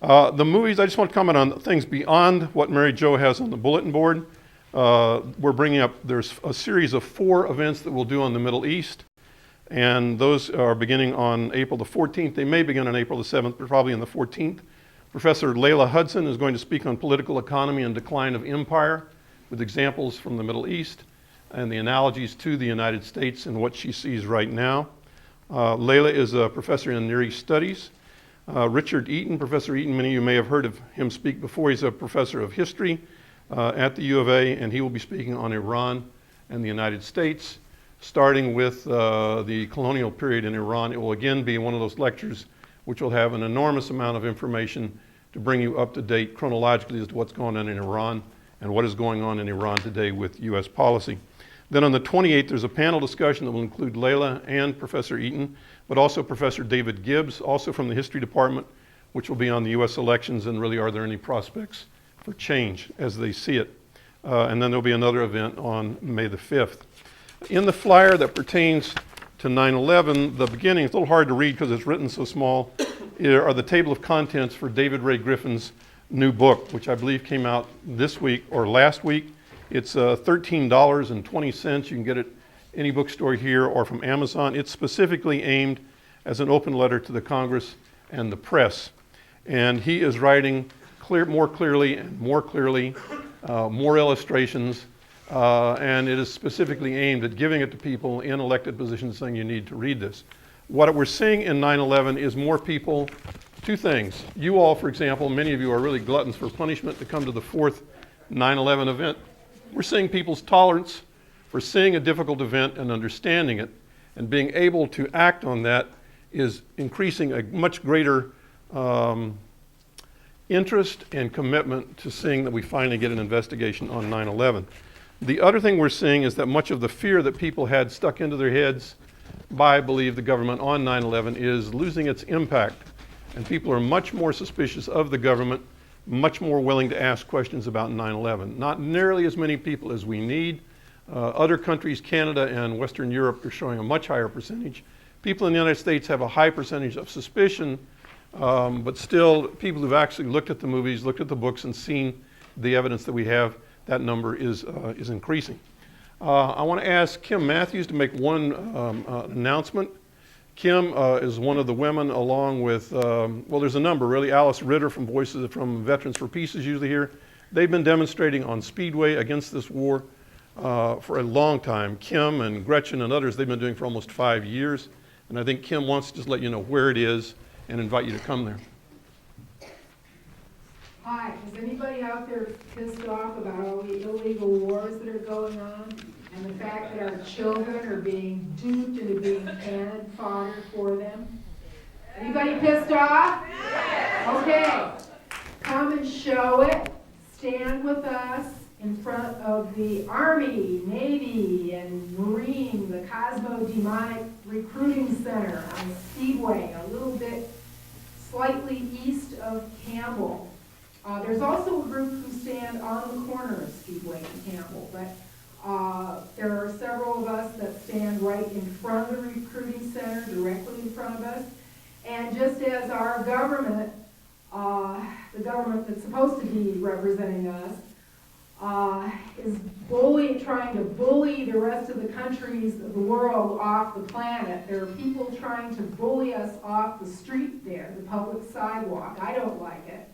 The movies, I just want to comment on things beyond what Mary Jo has on the bulletin board. We're bringing up, there's a series of 4 events that we'll do on the Middle East, and those are beginning on April the 14th. They may begin on April the 7th, but probably on the 14th. Professor Layla Hudson is going to speak on political economy and decline of empire with examples from the Middle East and the analogies to the United States and what she sees right now. Layla is a professor in Near East Studies. Richard Eaton, Professor Eaton, many of you may have heard of him speak before. He's a professor of history at the U of A, and he will be speaking on Iran and the United States, starting with the colonial period in Iran. It will again be one of those lectures which will have an enormous amount of information to bring you up to date chronologically as to what's going on in Iran and what is going on in Iran today with U.S. policy. Then on the 28th, there's a panel discussion that will include Layla and Professor Eaton, but also Professor David Gibbs, also from the history department, which will be on the U.S. elections and really are there any prospects for change as they see it. And then there'll be another event on May the 5th. In the flyer that pertains to 9/11, the beginning, it's a little hard to read because it's written so small, are the table of contents for David Ray Griffin's new book, which I believe came out this week or last week. It's $13.20. You can get it any bookstore here or from Amazon. It's specifically aimed as an open letter to the Congress and the press. And he is writing more clearly, more illustrations, and it is specifically aimed at giving it to people in elected positions saying you need to read this. What we're seeing in 9/11 is more people, 2 things. You all, for example, many of you are really gluttons for punishment to come to the 4th 9/11 event. We're seeing people's tolerance for seeing a difficult event and understanding it and being able to act on that is increasing a much greater interest and commitment to seeing that we finally get an investigation on 9/11. The other thing we're seeing is that much of the fear that people had stuck into their heads by, I believe, the government on 9/11 is losing its impact. And people are much more suspicious of the government, much more willing to ask questions about 9/11. Not nearly as many people as we need. Other countries, Canada and Western Europe, are showing a much higher percentage. People in the United States have a high percentage of suspicion, but still, people who've actually looked at the movies, looked at the books, and seen the evidence that we have, that number is increasing. I want to ask Kim Matthews to make one announcement. Kim is one of the women along with, well, there's a number really. Alice Ritter from Veterans for Peace is usually here. They've been demonstrating on Speedway against this war for a long time. Kim and Gretchen and others, they've been doing for almost 5 years. And I think Kim wants to just let you know where it is and invite you to come there. Hi, is anybody out there pissed off about all the illegal wars that are going on and the fact that our children are being duped into being cannon fodder for them? Anybody pissed off? Okay, come and show it. Stand with us in front of the Army, Navy, and Marine, the Cosmo-Demonic Recruiting Center on Speedway, a little bit slightly east of Campbell. There's also a group who stand on the corner of Speedway and Campbell, but there are several of us that stand right in front of the recruiting center, directly in front of us. And just as our government, the government that's supposed to be representing us, is trying to bully the rest of the countries of the world off the planet, there are people trying to bully us off the street there, the public sidewalk. I don't like it.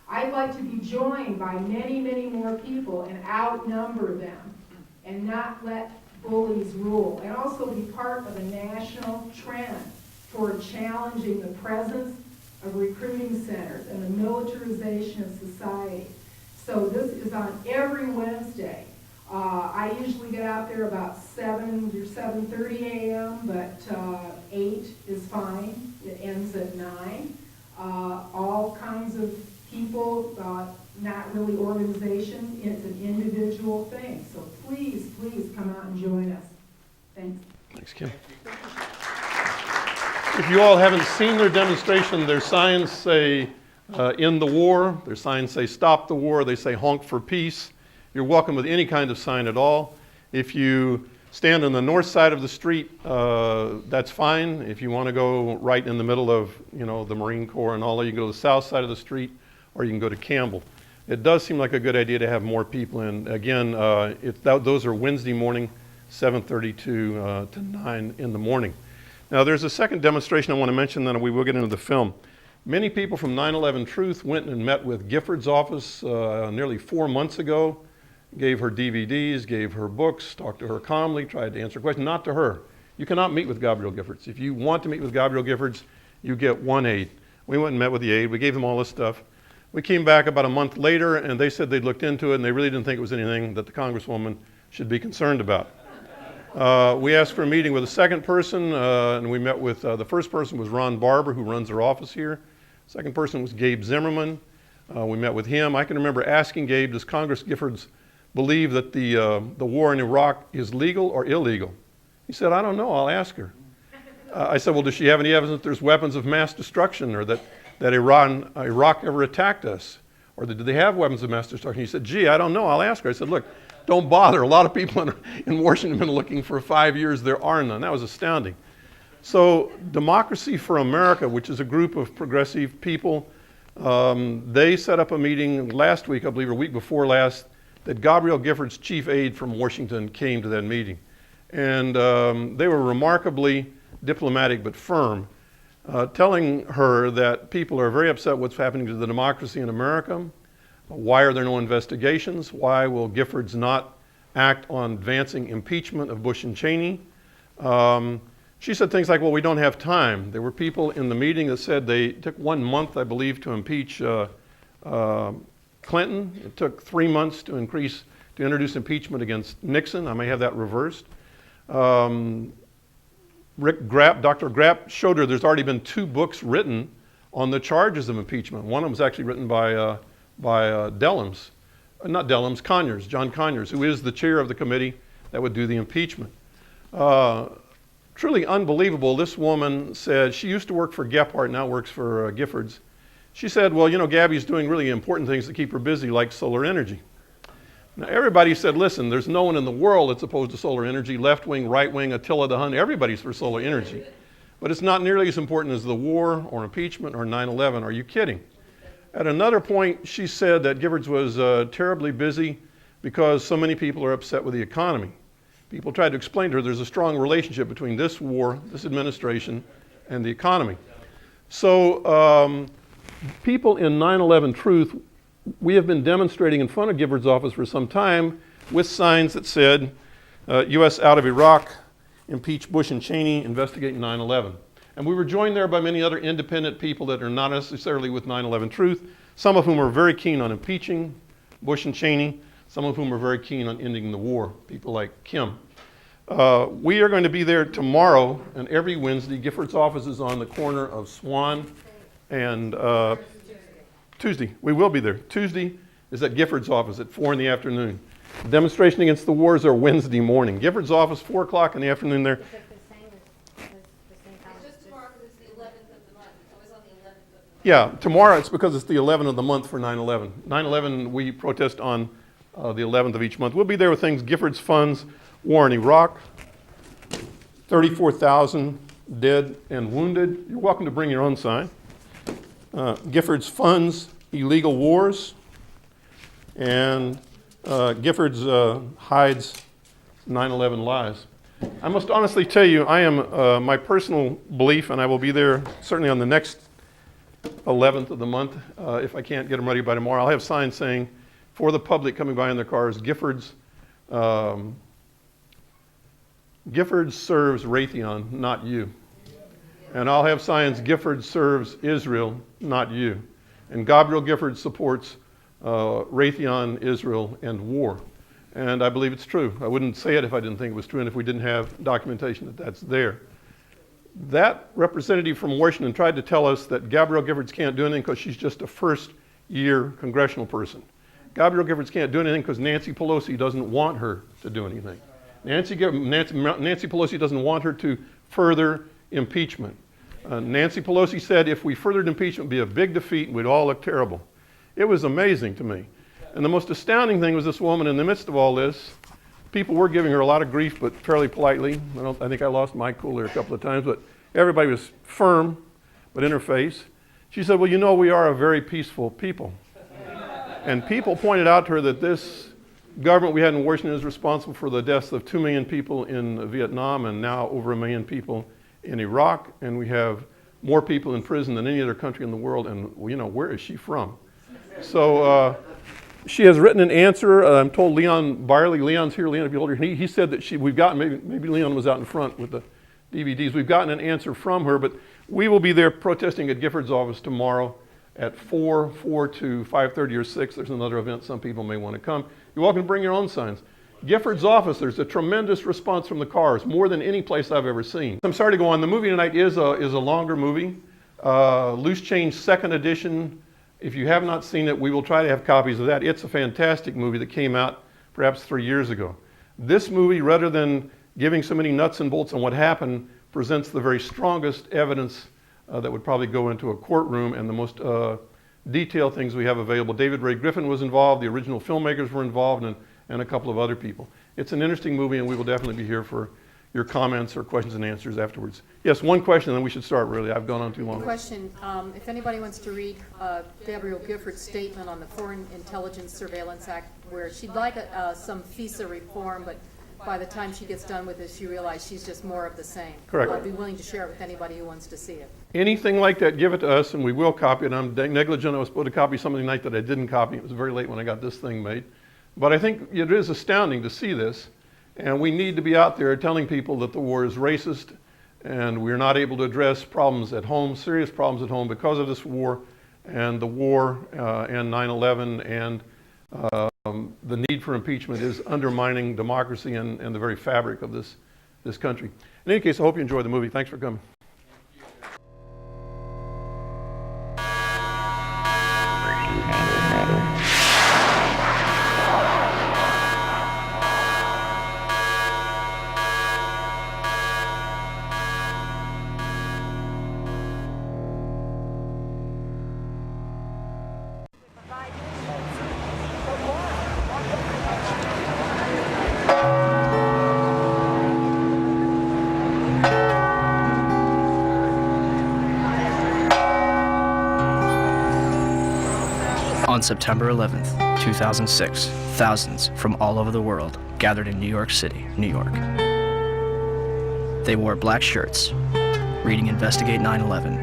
I'd like to be joined by many, many more people and outnumber them and not let bullies rule, and also be part of a national trend toward challenging the presence of recruiting centers and the militarization of society. So this is on every Wednesday. I usually get out there about 7 or 7:30 a.m., but 8 is fine. It ends at 9. All kinds of people, not really organizations. It's an individual thing. So please, please come out and join us. Thanks. Thanks, Kim. If you all haven't seen their demonstration, their signs say end the war. Their signs say stop the war. They say honk for peace. You're welcome with any kind of sign at all. If you stand on the north side of the street, that's fine. If you want to go right in the middle of, the Marine Corps and all that, you go to the south side of the street or you can go to Campbell. It does seem like a good idea to have more people in. Again, those are Wednesday morning, 7:30 to 9 in the morning. Now, there's a second demonstration I want to mention, then we will get into the film. Many people from 9/11 Truth went and met with Gifford's office nearly 4 months ago, gave her DVDs, gave her books, talked to her calmly, tried to answer questions. Not to her. You cannot meet with Gabrielle Giffords. If you want to meet with Gabrielle Giffords, you get one aide. We went and met with the aide. We gave them all this stuff. We came back about a month later, and they said they'd looked into it, and they really didn't think it was anything that the Congresswoman should be concerned about. We asked for a meeting with a second person, and we met with, the first person was Ron Barber, who runs our office here. Second person was Gabe Zimmerman. We met with him. I can remember asking Gabe, does Congress Giffords believe that the war in Iraq is legal or illegal? He said, I don't know, I'll ask her. I said, well, does she have any evidence that there's weapons of mass destruction, or that Iraq ever attacked us? Or did they have weapons of mass destruction? He said, gee, I don't know, I'll ask her. I said, look, don't bother. A lot of people in Washington have been looking for 5 years. There are none. That was astounding. So Democracy for America, which is a group of progressive people, they set up a meeting last week, I believe, or week before last, that Gabrielle Giffords' chief aide from Washington came to that meeting. And they were remarkably diplomatic but firm, telling her that people are very upset what's happening to the democracy in America. Why are there no investigations? Why will Giffords not act on advancing impeachment of Bush and Cheney? She said things like, well, we don't have time. There were people in the meeting that said they took 1 month, I believe, to impeach Clinton. It took 3 months to introduce impeachment against Nixon. I may have that reversed. Rick Grapp, Dr. Grapp showed her there's already been 2 books written on the charges of impeachment. One of them was actually written by Conyers, John Conyers, who is the chair of the committee that would do the impeachment. Truly unbelievable. This woman said, she used to work for Gephardt, now works for Giffords. She said, well, you know, Gabby's doing really important things to keep her busy, like solar energy. Now, everybody said, listen, there's no one in the world that's opposed to solar energy, left wing, right wing, Attila the Hun, everybody's for solar energy. But it's not nearly as important as the war or impeachment or 9/11. Are you kidding? At another point, she said that Giffords was terribly busy because so many people are upset with the economy. People tried to explain to her there's a strong relationship between this war, this administration, and the economy. So people in 9/11 Truth, we have been demonstrating in front of Giffords' office for some time with signs that said, U.S. out of Iraq, impeach Bush and Cheney, investigate 9/11. And we were joined there by many other independent people that are not necessarily with 9/11 Truth, some of whom are very keen on impeaching Bush and Cheney, some of whom are very keen on ending the war, people like Kim. We are going to be there tomorrow and every Wednesday. Giffords' office is on the corner of Swan and Tuesday. We will be there. Tuesday is at Giffords' office at 4 in the afternoon. The demonstration against the wars are Wednesday morning. Giffords' office, 4 o'clock in the afternoon there. Yeah, tomorrow it's because it's the 11th of the month for 9/11. 9/11, we protest on the 11th of each month. We'll be there with things, Giffords Funds, War in Iraq, 34,000 dead and wounded. You're welcome to bring your own sign. Giffords Funds, Illegal Wars, and Giffords hides 9/11 lies. I must honestly tell you, I am my personal belief, and I will be there certainly on the next 11th of the month. If I can't get them ready by tomorrow, I'll have signs saying, for the public coming by in their cars, Giffords serves Raytheon, not you. And I'll have signs, Giffords serves Israel, not you. And Gabrielle Giffords supports Raytheon, Israel, and war. And I believe it's true. I wouldn't say it if I didn't think it was true and if we didn't have documentation that that's there. That representative from Washington tried to tell us that Gabrielle Giffords can't do anything because she's just a first-year congressional person. Gabrielle Giffords can't do anything because Nancy Pelosi doesn't want her to do anything. Nancy Pelosi doesn't want her to further impeachment. Nancy Pelosi said if we furthered impeachment, it would be a big defeat and we'd all look terrible. It was amazing to me. And the most astounding thing was this woman in the midst of all this, people were giving her a lot of grief, but fairly politely. I think I lost my cool there a couple of times, but everybody was firm, but in her face. She said, well, you know, we are a very peaceful people. And people pointed out to her that this government we had in Washington is responsible for the deaths of 2 million people in Vietnam and now over 1 million people in Iraq. And we have more people in prison than any other country in the world. And, you know, where is she from? So she has written an answer. I'm told Leon Byerly, Leon's here, Leon, if you hold her, he said that we've gotten, maybe Leon was out in front with the DVDs. We've gotten an answer from her, but we will be there protesting at Gifford's office tomorrow at 4 to 5:30 or 6. There's another event. Some people may want to come. You're welcome to bring your own signs. Gifford's office, there's a tremendous response from the cars, more than any place I've ever seen. I'm sorry to go on. The movie tonight is a longer movie. Loose Change 2nd edition. If you have not seen it, we will try to have copies of that. It's a fantastic movie that came out perhaps 3 years ago. This movie, rather than giving so many nuts and bolts on what happened, presents the very strongest evidence that would probably go into a courtroom and the most detailed things we have available. David Ray Griffin was involved, the original filmmakers were involved, and a couple of other people. It's an interesting movie, and we will definitely be here for your comments or questions and answers afterwards. Yes, one question, and then we should start, really. I've gone on too long. Question, if anybody wants to read Gabrielle Gifford's statement on the Foreign Intelligence Surveillance Act, where she'd like some FISA reform, but by the time she gets done with this, she realized she's just more of the same. Correct. I'd be willing to share it with anybody who wants to see it. Anything like that, give it to us, and we will copy it. I'm negligent. I was supposed to copy something tonight that I didn't copy. It was very late when I got this thing made. But I think it is astounding to see this, and we need to be out there telling people that the war is racist, and we're not able to address problems at home, serious problems at home because of this war, and the war and 9/11 and the need for impeachment is undermining democracy and the very fabric of this country. In any case, I hope you enjoy the movie. Thanks for coming. On September 11th, 2006, thousands from all over the world gathered in New York City, New York. They wore black shirts, reading Investigate 9/11,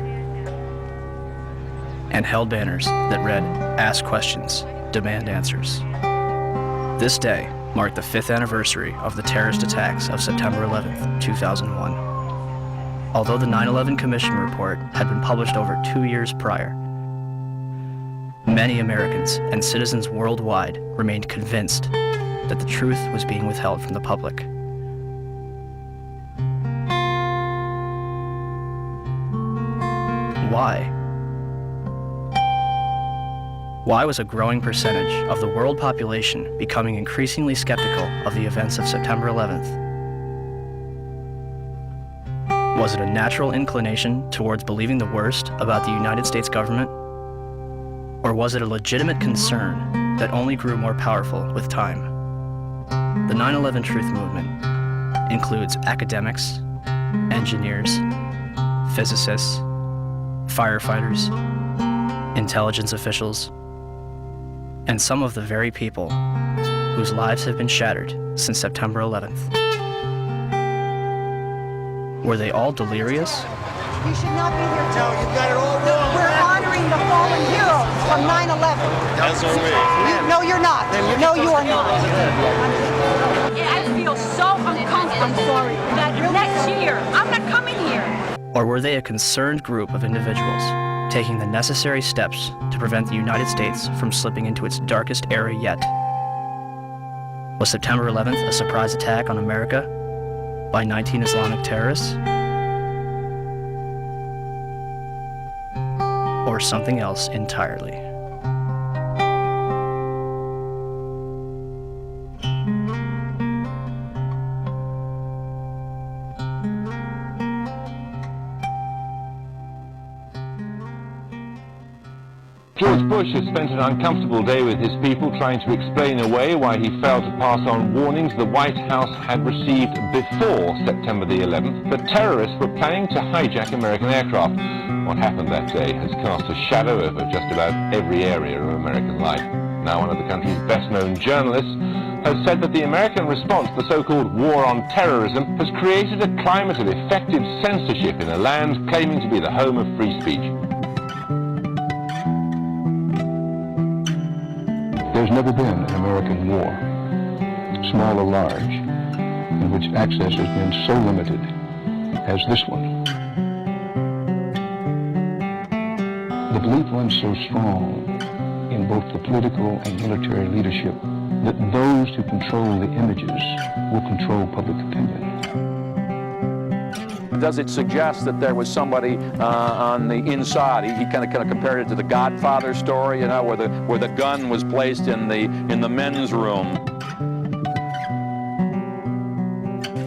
and held banners that read, "Ask questions, demand answers." This day marked the 5th anniversary of the terrorist attacks of September 11th, 2001. Although the 9/11 Commission report had been published over 2 years prior, many Americans and citizens worldwide remained convinced that the truth was being withheld from the public. Why? Why was a growing percentage of the world population becoming increasingly skeptical of the events of September 11th? Was it a natural inclination towards believing the worst about the United States government? Or was it a legitimate concern that only grew more powerful with time? The 9/11 Truth Movement includes academics, engineers, physicists, firefighters, intelligence officials, and some of the very people whose lives have been shattered since September 11th. Were they all delirious? You should not be here No, today. you've got it all wrong. We're honoring the fallen heroes from 9/11. That's all right. No, you're not. No, you are not. I feel so uncomfortable. I'm sorry. That next year, I'm not coming here. Or were they a concerned group of individuals taking the necessary steps to prevent the United States from slipping into its darkest era yet? Was September 11th a surprise attack on America by 19 Islamic terrorists? Or something else entirely? George Bush has spent an uncomfortable day with his people trying to explain away why he failed to pass on warnings the White House had received before September the 11th that terrorists were planning to hijack American aircraft. What happened that day has cast a shadow over just about every area of American life. now one of the country's best-known journalists, has said that the American response to the so-called war on terrorism has created a climate of effective censorship in a land claiming to be the home of free speech. There's never been an American war, small or large, in which access has been so limited as this one. The belief runs so strong in both the political and military leadership that those who control the images will control public opinion. Does it suggest that there was somebody on the inside? He kind of compared it to the Godfather story, you know, where the gun was placed in the men's room.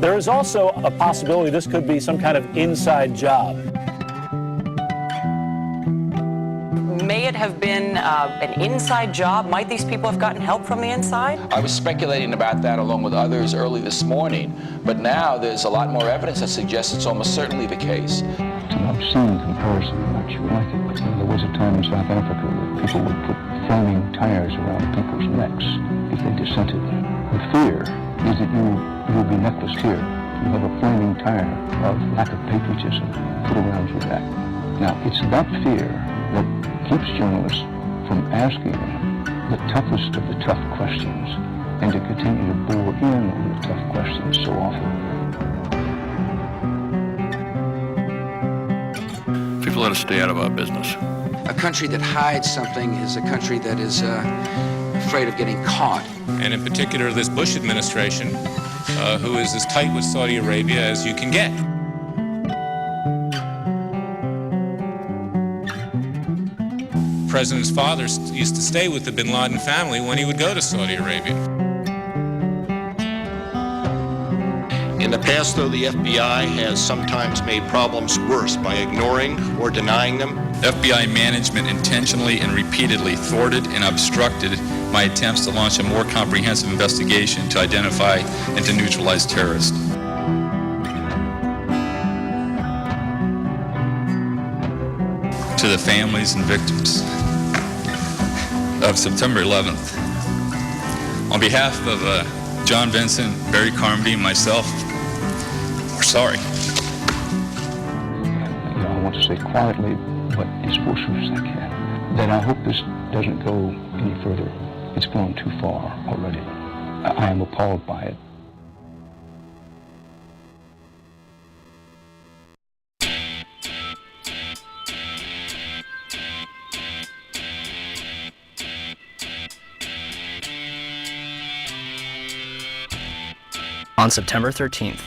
There is also a possibility this could be some kind of inside job. May it have been an inside job? Might these people have gotten help from the inside? I was speculating about that along with others early this morning, but now there's a lot more evidence that suggests it's almost certainly the case. It's an obscene comparison, I'm not sure like it, but there was a time in South Africa that people would put flaming tires around people's necks if they dissented. The fear is that you will be necklaced here. You have a flaming tire of lack of patriotism put around your neck. Now, it's that fear that keeps journalists from asking the toughest of the tough questions and to continue to bore in on the tough questions so often. People let us stay out of our business. A country that hides something is a country that is afraid of getting caught. And in particular, this Bush administration, who is as tight with Saudi Arabia as you can get. The president's father used to stay with the bin Laden family when he would go to Saudi Arabia. In the past, though, the FBI has sometimes made problems worse by ignoring or denying them. FBI management intentionally and repeatedly thwarted and obstructed my attempts to launch a more comprehensive investigation to identify and to neutralize terrorists. To the families and victims of September 11th, on behalf of John Vincent, Barry Carmody, and myself, we're sorry. I want to say quietly, but as forcefully as I can, that I hope this doesn't go any further. It's gone too far already. I am appalled by it. On September 13th,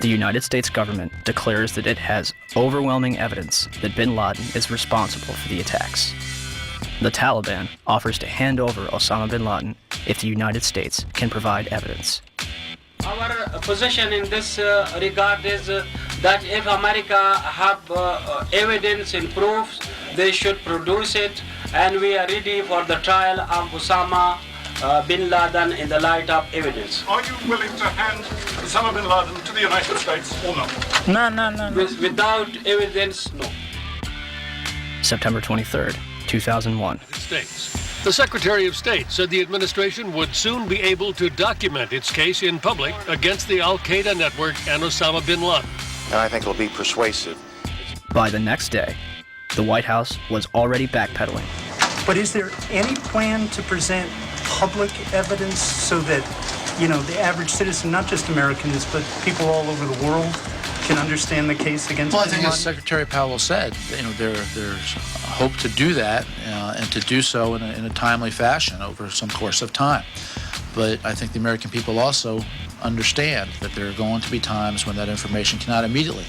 the United States government declares that it has overwhelming evidence that bin Laden is responsible for the attacks. The Taliban offers to hand over Osama bin Laden if the United States can provide evidence. Our position in this regard is that if America have evidence and proofs, they should produce it, and we are ready for the trial of Osama bin Laden in the light of evidence. Are you willing to hand Osama bin Laden to the United States or not? No. Without evidence, no. September 23rd, 2001. States. The Secretary of State said the administration would soon be able to document its case in public against the Al-Qaeda network and Osama bin Laden. And I think it'll be persuasive. By the next day, the White House was already backpedaling. But is there any plan to present public evidence so that, the average citizen, not just Americans, but people all over the world, can understand the case against bin Laden? Well, I think as Secretary Powell said, there's hope to do that and to do so in a timely fashion over some course of time. But I think the American people also understand that there are going to be times when that information cannot immediately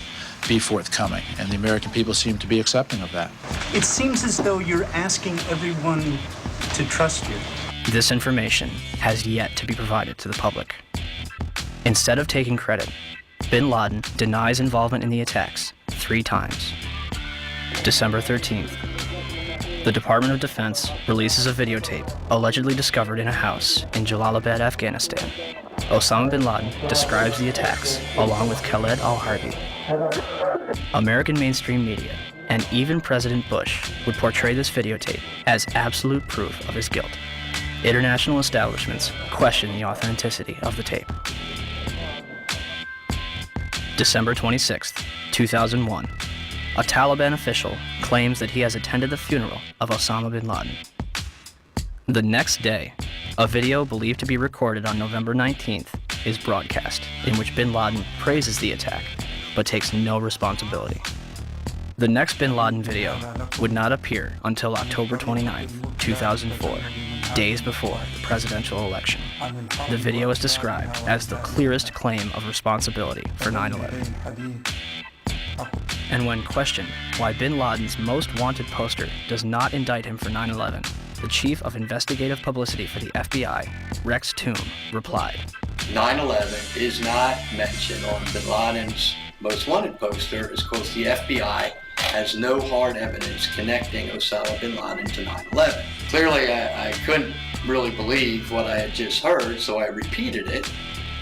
be forthcoming, and the American people seem to be accepting of that. It seems as though you're asking everyone to trust you. This information has yet to be provided to the public. Instead of taking credit, bin Laden denies involvement in the attacks 3 times. December 13th, the Department of Defense releases a videotape allegedly discovered in a house in Jalalabad, Afghanistan. Osama bin Laden describes the attacks along with Khaled al-Harbi. American mainstream media and even President Bush would portray this videotape as absolute proof of his guilt. International establishments question the authenticity of the tape. December 26, 2001. A Taliban official claims that he has attended the funeral of Osama bin Laden. The next day, a video believed to be recorded on November 19th is broadcast, in which bin Laden praises the attack, but takes no responsibility. The next bin Laden video would not appear until October 29th, 2004, days before the presidential election. The video is described as the clearest claim of responsibility for 9/11. And when questioned why bin Laden's most wanted poster does not indict him for 9/11, the chief of investigative publicity for the FBI, Rex Toome, replied, 9/11 is not mentioned on bin Laden's most wanted poster because the FBI has no hard evidence connecting Osama bin Laden to 9/11. Clearly, I couldn't really believe what I had just heard, so I repeated it,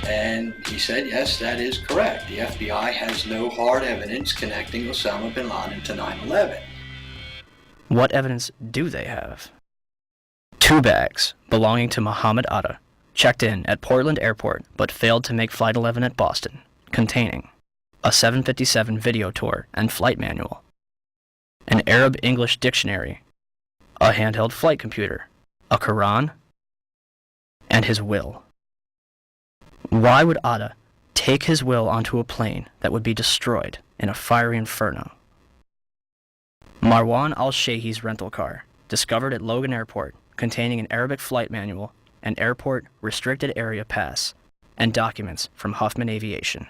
and he said, yes, that is correct. The FBI has no hard evidence connecting Osama bin Laden to 9/11. What evidence do they have? 2 bags belonging to Muhammad Atta checked in at Portland Airport but failed to make Flight 11 at Boston, containing a 757 video tour and flight manual, an Arab-English dictionary, a handheld flight computer, a Quran, and his will. Why would Atta take his will onto a plane that would be destroyed in a fiery inferno? Marwan al-Sheikh's rental car, discovered at Logan Airport, containing an Arabic flight manual, an airport restricted area pass, and documents from Huffman Aviation.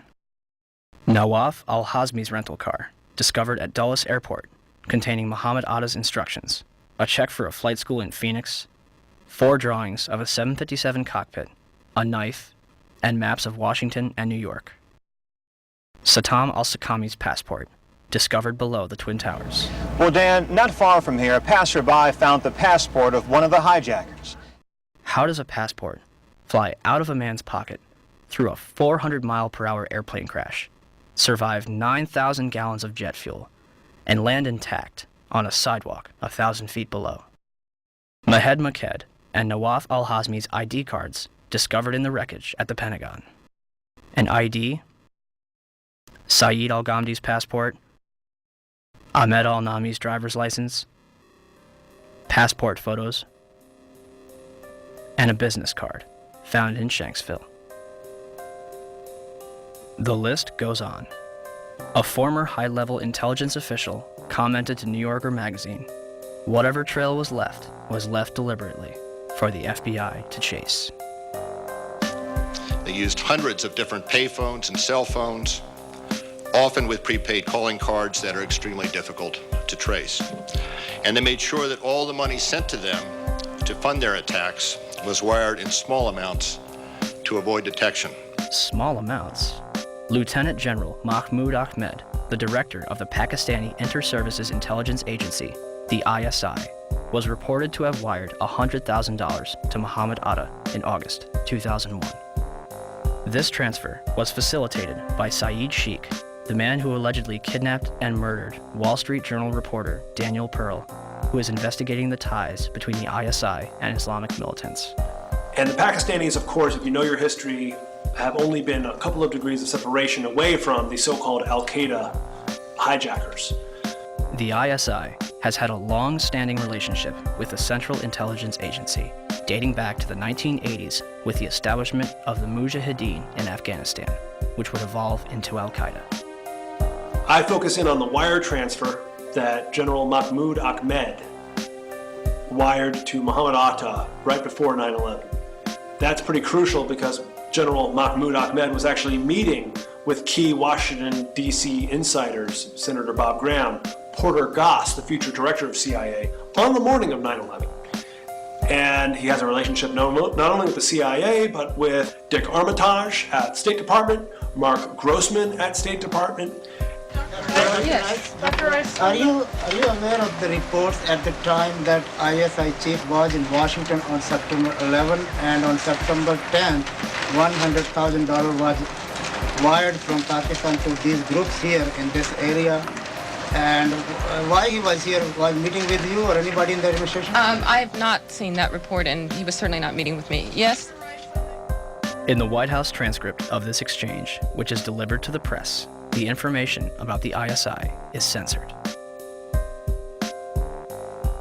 Nawaf al-Hazmi's rental car, discovered at Dulles Airport, containing Muhammad Atta's instructions, a check for a flight school in Phoenix, 4 drawings of a 757 cockpit, a knife, and maps of Washington and New York. Satam al-Sakami's passport, discovered below the Twin Towers. Well, Dan, not far from here, a passerby found the passport of one of the hijackers. How does a passport fly out of a man's pocket through a 400-mile-per-hour airplane crash, survive 9,000 gallons of jet fuel, and land intact on a sidewalk 1,000 feet below? Mahed Maked and Nawaf al-Hazmi's ID cards discovered in the wreckage at the Pentagon. An ID, Saeed al-Ghamdi's passport, Ahmed al-Nami's driver's license, passport photos, and a business card found in Shanksville. The list goes on. A former high-level intelligence official commented to New Yorker magazine, "Whatever trail was left deliberately for the FBI to chase." They used hundreds of different payphones and cell phones, often with prepaid calling cards that are extremely difficult to trace. And they made sure that all the money sent to them to fund their attacks was wired in small amounts to avoid detection. Small amounts? Lieutenant General Mahmoud Ahmed, the director of the Pakistani Inter-Services Intelligence Agency, the ISI, was reported to have wired $100,000 to Muhammad Atta in August 2001. This transfer was facilitated by Saeed Sheikh, the man who allegedly kidnapped and murdered Wall Street Journal reporter Daniel Pearl, who is investigating the ties between the ISI and Islamic militants. And the Pakistanis, of course, if you know your history, have only been a couple of degrees of separation away from the so-called Al-Qaeda hijackers. The ISI has had a long-standing relationship with the Central Intelligence Agency, dating back to the 1980s with the establishment of the Mujahideen in Afghanistan, which would evolve into Al-Qaeda. I focus in on the wire transfer that General Mahmoud Ahmed wired to Muhammad Atta right before 9/11. That's pretty crucial because General Mahmoud Ahmed was actually meeting with key Washington, D.C. insiders, Senator Bob Graham, Porter Goss, the future director of CIA, on the morning of 9/11. And he has a relationship not only with the CIA, but with Dick Armitage at State Department, Mark Grossman at State Department. Yes, Dr. Rice. Are you aware of the reports at the time that ISI chief was in Washington on September 11 and on September 10, $100,000 was wired from Pakistan to these groups here in this area? And why he was here? Was meeting with you or anybody in the administration? I have not seen that report, and he was certainly not meeting with me. Yes? In the White House transcript of this exchange, which is delivered to the press, the information about the ISI is censored.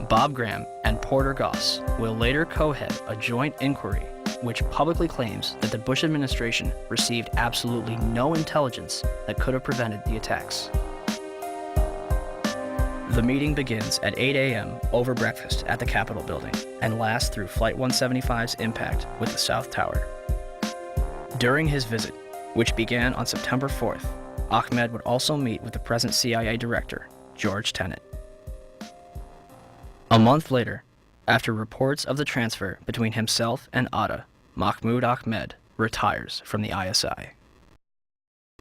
Bob Graham and Porter Goss will later co-head a joint inquiry which publicly claims that the Bush administration received absolutely no intelligence that could have prevented the attacks. The meeting begins at 8 a.m. over breakfast at the Capitol building and lasts through Flight 175's impact with the South Tower. During his visit, which began on September 4th, Ahmed would also meet with the present CIA director, George Tenet. A month later, after reports of the transfer between himself and Atta, Mahmoud Ahmed retires from the ISI.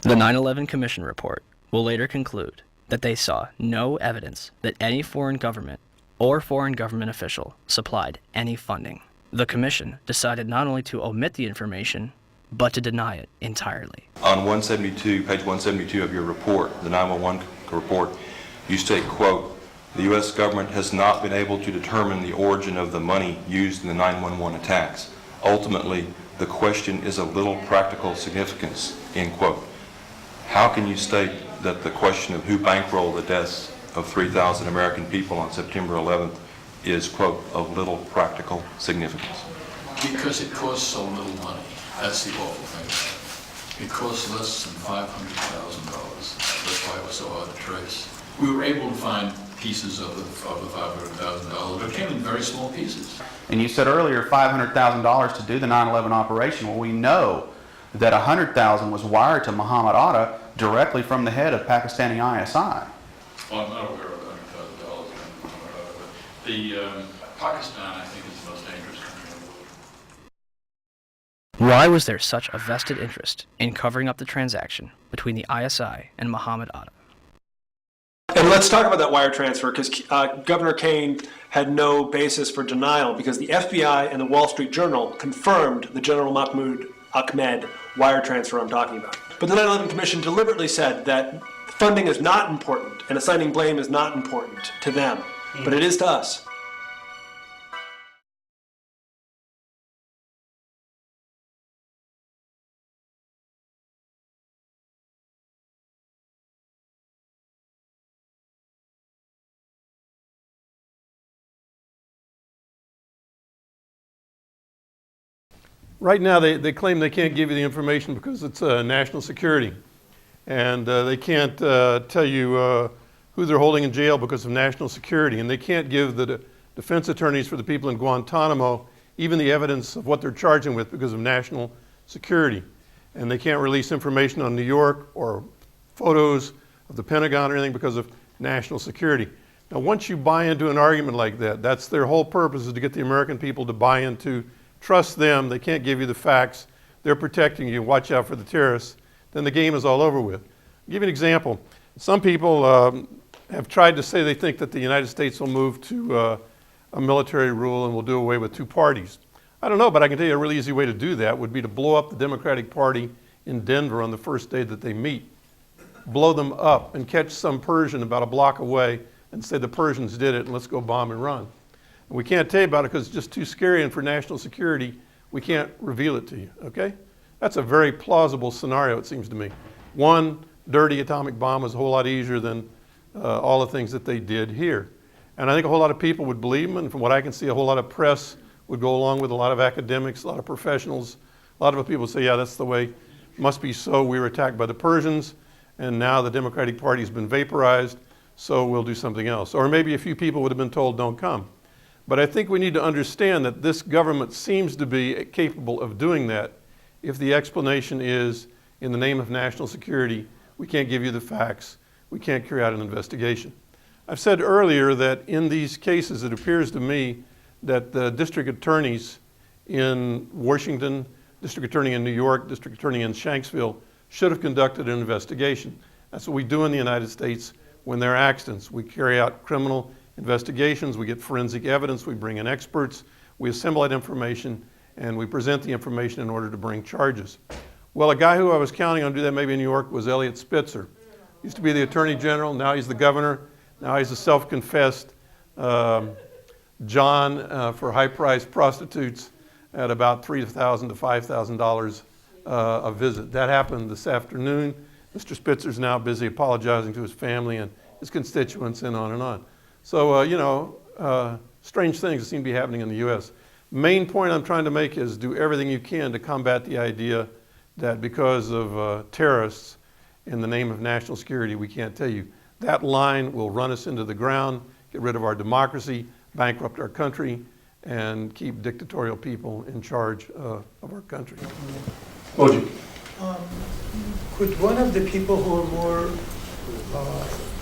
The 9/11 Commission report will later conclude that they saw no evidence that any foreign government or foreign government official supplied any funding. The Commission decided not only to omit the information, but to deny it entirely. On 172, page 172 of your report, the 911 report, you state, quote, "The U.S. government has not been able to determine the origin of the money used in the 911 attacks. Ultimately, the question is of little practical significance," end quote. How can you state that the question of who bankrolled the deaths of 3,000 American people on September 11th is, quote, of little practical significance? Because it costs so little money. That's the awful thing. It costs less than $500,000. That's why it was so hard to trace. We were able to find pieces of the $500,000, but it came in very small pieces. And you said earlier $500,000 to do the 9/11 operation. Well, we know that $100,000 was wired to Muhammad Atta directly from the head of Pakistani ISI. Well, I'm not aware of $100,000, but the Pakistan, I think, is the most dangerous country in the world. Why was there such a vested interest in covering up the transaction between the ISI and Muhammad Atta? And let's talk about that wire transfer, because Governor Kaine had no basis for denial, because the FBI and the Wall Street Journal confirmed the General Mahmoud Ahmed wire transfer I'm talking about. But the 9/11 Commission deliberately said that funding is not important and assigning blame is not important to them, but it is to us. Right now, they claim they can't give you the information because it's national security. And they can't tell you who they're holding in jail because of national security. And they can't give the defense attorneys for the people in Guantanamo even the evidence of what they're charging with because of national security. And they can't release information on New York or photos of the Pentagon or anything because of national security. Now, once you buy into an argument like that, that's their whole purpose, is to get the American people to buy into, trust them, they can't give you the facts, they're protecting you, watch out for the terrorists, then the game is all over with. I'll give you an example. Some people have tried to say they think that the United States will move to a military rule and will do away with two parties. I don't know, but I can tell you a really easy way to do that would be to blow up the Democratic Party in Denver on the first day that they meet. Blow them up and catch some Persian about a block away and say the Persians did it and let's go bomb and run. And we can't tell you about it because it's just too scary, and for national security, we can't reveal it to you, okay? That's a very plausible scenario, it seems to me. One dirty atomic bomb is a whole lot easier than all the things that they did here. And I think a whole lot of people would believe them, and from what I can see, a whole lot of press would go along with, a lot of academics, a lot of professionals. A lot of people say, yeah, that's the way, must be so. We were attacked by the Persians, and now the Democratic Party has been vaporized, so we'll do something else. Or maybe a few people would have been told, don't come. But I think we need to understand that this government seems to be capable of doing that if the explanation is, in the name of national security, we can't give you the facts, we can't carry out an investigation. I've said earlier that in these cases, it appears to me that the district attorneys in Washington, district attorney in New York, district attorney in Shanksville should have conducted an investigation. That's what we do in the United States when there are accidents. We carry out criminal investigations, we get forensic evidence, we bring in experts, we assemble that information, and we present the information in order to bring charges. Well, a guy who I was counting on to do that maybe in New York was Elliot Spitzer. Used to be the Attorney General, now he's the governor, now he's a self-confessed John for high-priced prostitutes at about $3,000 to $5,000 a visit. That happened this afternoon. Mr. Spitzer's now busy apologizing to his family and his constituents and on and on. So, strange things seem to be happening in the U.S. Main point I'm trying to make is do everything you can to combat the idea that because of terrorists in the name of national security, we can't tell you. That line will run us into the ground, get rid of our democracy, bankrupt our country, and keep dictatorial people in charge of our country. Moji. Could one of the people who are more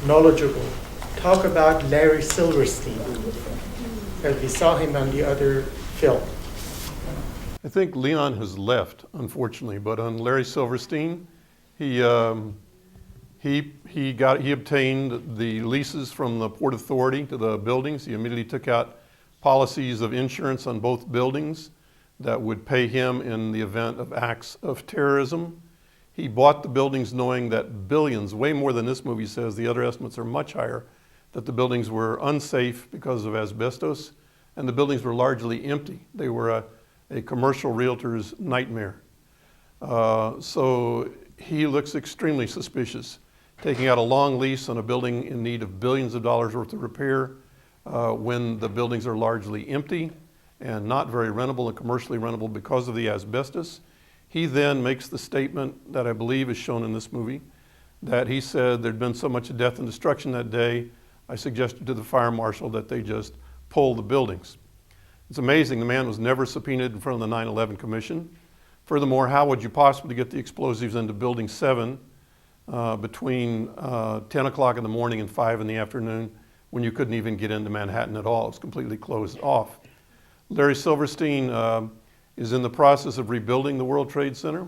knowledgeable talk about Larry Silverstein, as we saw him on the other film? I think Leon has left, unfortunately, but on Larry Silverstein, he obtained the leases from the Port Authority to the buildings. He immediately took out policies of insurance on both buildings that would pay him in the event of acts of terrorism. He bought the buildings knowing that billions, way more than this movie says, the other estimates are much higher, that the buildings were unsafe because of asbestos, and the buildings were largely empty. They were a commercial realtor's nightmare. So he looks extremely suspicious, taking out a long lease on a building in need of billions of dollars worth of repair when the buildings are largely empty and not very rentable and commercially rentable because of the asbestos. He then makes the statement that I believe is shown in this movie, that he said there'd been so much death and destruction that day, I suggested to the fire marshal that they just pull the buildings. It's amazing, the man was never subpoenaed in front of the 9/11 Commission. Furthermore, how would you possibly get the explosives into Building 7 between 10 o'clock in the morning and 5 in the afternoon when you couldn't even get into Manhattan at all? It was completely closed off. Larry Silverstein is in the process of rebuilding the World Trade Center.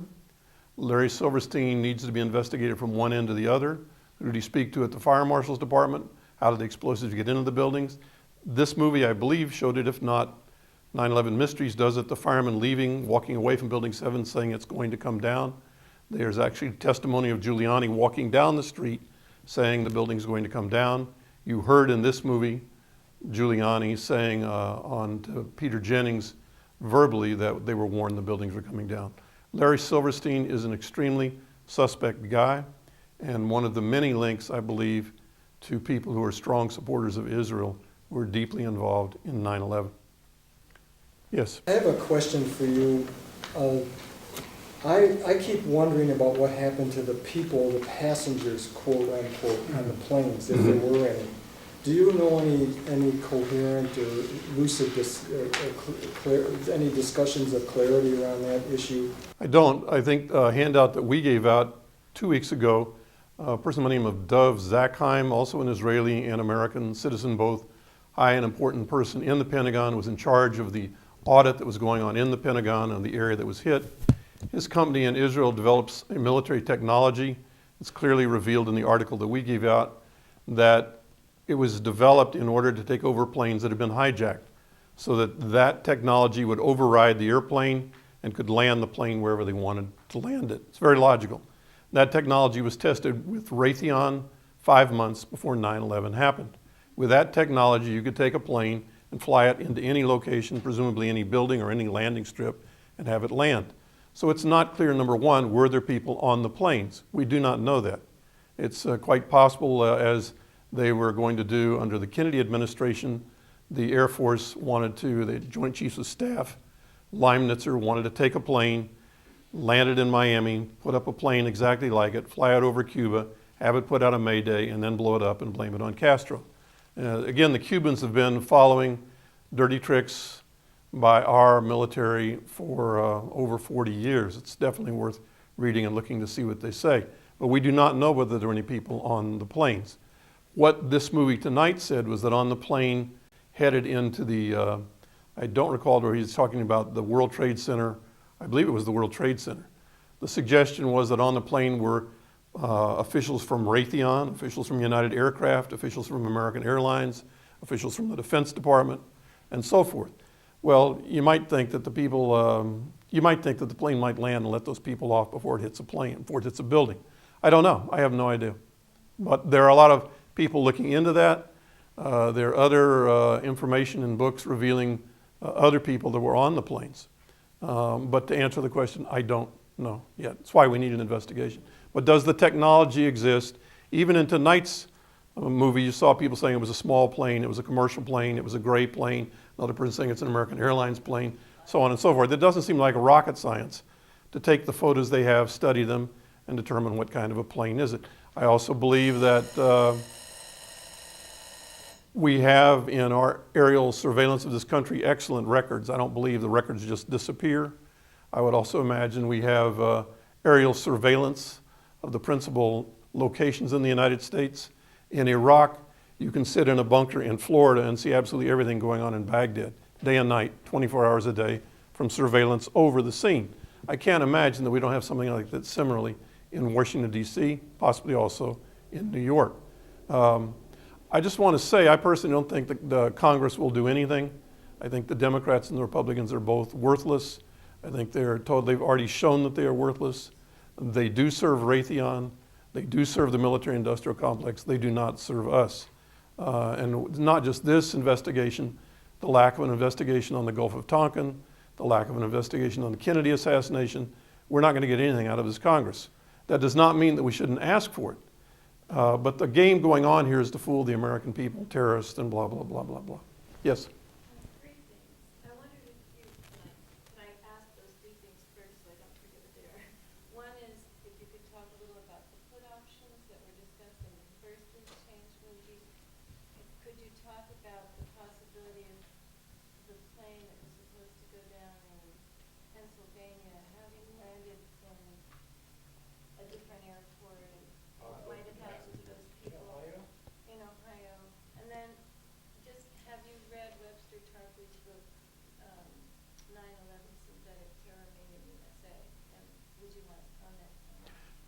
Larry Silverstein needs to be investigated from one end to the other. Who did he speak to at the fire marshal's department? How did the explosives get into the buildings? This movie, I believe, showed it. If not, 9/11 Mysteries does it. The firemen leaving, walking away from Building 7, saying it's going to come down. There's actually testimony of Giuliani walking down the street saying the building's going to come down. You heard in this movie Giuliani saying on to Peter Jennings verbally that they were warned the buildings were coming down. Larry Silverstein is an extremely suspect guy and one of the many links, I believe, to people who are strong supporters of Israel who are deeply involved in 9/11. Yes? I have a question for you. I keep wondering about what happened to the people, the passengers, quote unquote, on the planes, if there were any. Do you know any coherent or lucid, any discussions of clarity around that issue? I don't. I think a handout that we gave out 2 weeks ago, a person by the name of Dov Zakheim, also an Israeli and American citizen, both high and important person in the Pentagon, was in charge of the audit that was going on in the Pentagon and the area that was hit. His company in Israel develops a military technology. It's clearly revealed in the article that we gave out that it was developed in order to take over planes that had been hijacked, so that that technology would override the airplane and could land the plane wherever they wanted to land it. It's very logical. That technology was tested with Raytheon 5 months before 9/11 happened. With that technology, you could take a plane and fly it into any location, presumably any building or any landing strip, and have it land. So it's not clear, number one, were there people on the planes? We do not know that. It's quite possible, as they were going to do under the Kennedy administration, the Air Force wanted to, the Joint Chiefs of Staff, Leimnitzer wanted to take a plane, land it in Miami, put up a plane exactly like it, fly it over Cuba, have it put out a Mayday, and then blow it up and blame it on Castro. Again, the Cubans have been following dirty tricks by our military for over 40 years. It's definitely worth reading and looking to see what they say. But we do not know whether there were any people on the planes. What this movie tonight said was that on the plane headed into the, I don't recall where he's talking about the World Trade Center. I believe it was the World Trade Center. The suggestion was that on the plane were officials from Raytheon, officials from United Aircraft, officials from American Airlines, officials from the Defense Department, and so forth. Well, you might think that the people, you might think that the plane might land and let those people off before it hits a plane, before it hits a building. I don't know. I have no idea. But there are a lot of people looking into that. There are other information in books revealing other people that were on the planes. But to answer the question, I don't know yet. That's why we need an investigation. But does the technology exist? Even in tonight's movie, you saw people saying it was a small plane, it was a commercial plane, it was a gray plane, another person saying it's an American Airlines plane, so on and so forth. It doesn't seem like rocket science to take the photos they have, study them, and determine what kind of a plane is it. I also believe that we have in our aerial surveillance of this country excellent records. I don't believe the records just disappear. I would also imagine we have aerial surveillance of the principal locations in the United States. In Iraq, you can sit in a bunker in Florida and see absolutely everything going on in Baghdad, day and night, 24 hours a day, from surveillance over the scene. I can't imagine that we don't have something like that similarly in Washington, D.C., possibly also in New York. I just want to say, I personally don't think that the Congress will do anything. I think the Democrats and the Republicans are both worthless. I think they've already shown that they are worthless. They do serve Raytheon. They do serve the military-industrial complex. They do not serve us. And not just this investigation, the lack of an investigation on the Gulf of Tonkin, the lack of an investigation on the Kennedy assassination. We're not going to get anything out of this Congress. That does not mean that we shouldn't ask for it. But the game going on here is to fool the American people, terrorists, and blah, blah, blah, blah, blah. Yes?